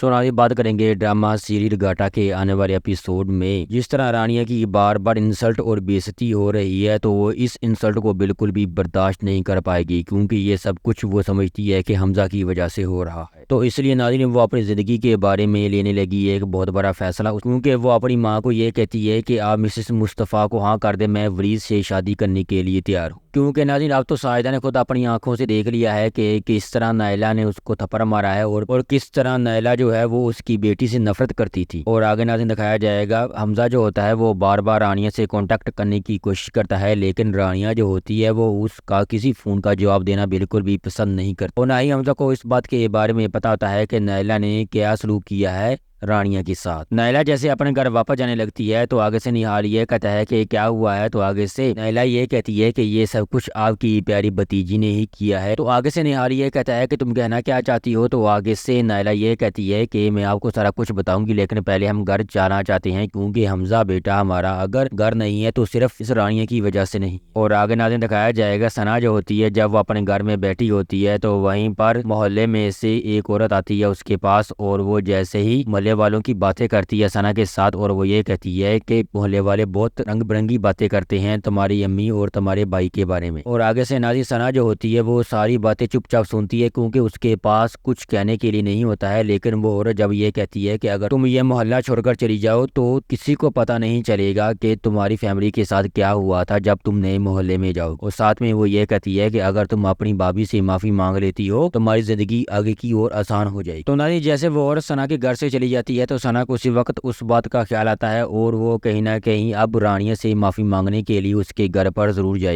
سو آگے بات کریں گے ڈرامہ سیریل گاٹا کے آنے والے ایپیسوڈ میں جس طرح رانیہ کی بار بار انسلٹ اور بے عزتی ہو رہی ہے تو وہ اس انسلٹ کو بالکل بھی برداشت نہیں کر پائے گی، کیونکہ یہ سب کچھ وہ سمجھتی ہے کہ حمزہ کی وجہ سے ہو رہا ہے۔ تو اس لیے ناظرین وہ اپنی زندگی کے بارے میں لینے لگی ایک بہت بڑا فیصلہ، کیونکہ وہ اپنی ماں کو یہ کہتی ہے کہ آپ مسز مصطفیٰ کو ہاں کر دیں، میں ورید سے شادی کرنے کے لیے تیار ہوں۔ کیونکہ ناظرین اب تو ساجدہ نے خود اپنی آنکھوں سے دیکھ لیا ہے کہ کس طرح نائلہ نے اس کو تھپڑ مارا ہے اور کس طرح نائلہ جو ہے وہ اس کی بیٹی سے نفرت کرتی تھی۔ اور آگے ناظرین دکھایا جائے گا حمزہ جو ہوتا ہے وہ بار بار رانیہ سے کانٹیکٹ کرنے کی کوشش کرتا ہے، لیکن رانیہ جو ہوتی ہے وہ اس کا کسی فون کا جواب دینا بالکل بھی پسند نہیں کرتی، اور نہ ہی حمزہ کو اس بات کے بارے میں پتہ ہوتا ہے کہ نائلہ نے کیا سلوک کیا ہے رانیہ کے ساتھ۔ نائلہ جیسے اپنے گھر واپس جانے لگتی ہے تو آگے سے نہال یہ کہتا ہے کہ کیا ہوا ہے، تو آگے سے نائلہ یہ کہتی ہے کہ یہ سب کچھ آپ کی پیاری بھتیجی نے ہی کیا ہے۔ تو آگے سے نہال یہ کہتا ہے کہ تم کہنا کیا چاہتی ہو، تو آگے سے نائلہ یہ کہتی ہے کہ میں آپ کو سارا کچھ بتاؤں گی، لیکن پہلے ہم گھر جانا چاہتے ہیں، کیونکہ حمزہ بیٹا ہمارا اگر گھر نہیں ہے تو صرف اس رانیہ کی وجہ سے نہیں۔ اور آگے ناظرین دکھایا جائے گا ثنا جو ہوتی ہے جب وہ اپنے گھر میں بیٹھی ہوتی ہے تو وہیں پر محلے میں سے ایک عورت آتی ہے اس کے پاس، اور وہ جیسے ہی محلے والوں کی باتیں کرتی ہے ثنا کے ساتھ، اور وہ یہ کہتی ہے کہ محلے والے بہت رنگ برنگی باتیں کرتے ہیں تمہاری امی اور تمہارے بھائی کے بارے میں۔ اور آگے سے ناظرین ثنا جو ہوتی ہے وہ ساری باتیں چپ چاپ سنتی ہے، کیونکہ اس کے پاس کچھ کہنے کے لیے نہیں ہوتا ہے، لیکن وہ عورت جب یہ کہتی ہے کہ اگر تم یہ محلہ چھوڑ کر چلی جاؤ تو کسی کو پتہ نہیں چلے گا کہ تمہاری فیملی کے ساتھ کیا ہوا تھا جب تم نئے محلے میں جاؤ، اور ساتھ میں وہ یہ کہتی ہے کہ اگر تم اپنی بھابھی سے معافی مانگ لیتی ہو تمہاری زندگی آگے کی اور آسان ہو جائے گی۔ تو ناظرین جیسے وہ عورت ثنا کے گھر سے چلی جاتی ہے تو ثنا کو اسی وقت اس بات کا خیال آتا ہے، اور وہ کہیں نہ کہیں اب رانیہ سے معافی مانگنے کے لیے اس کے گھر پر ضرور جائے گی۔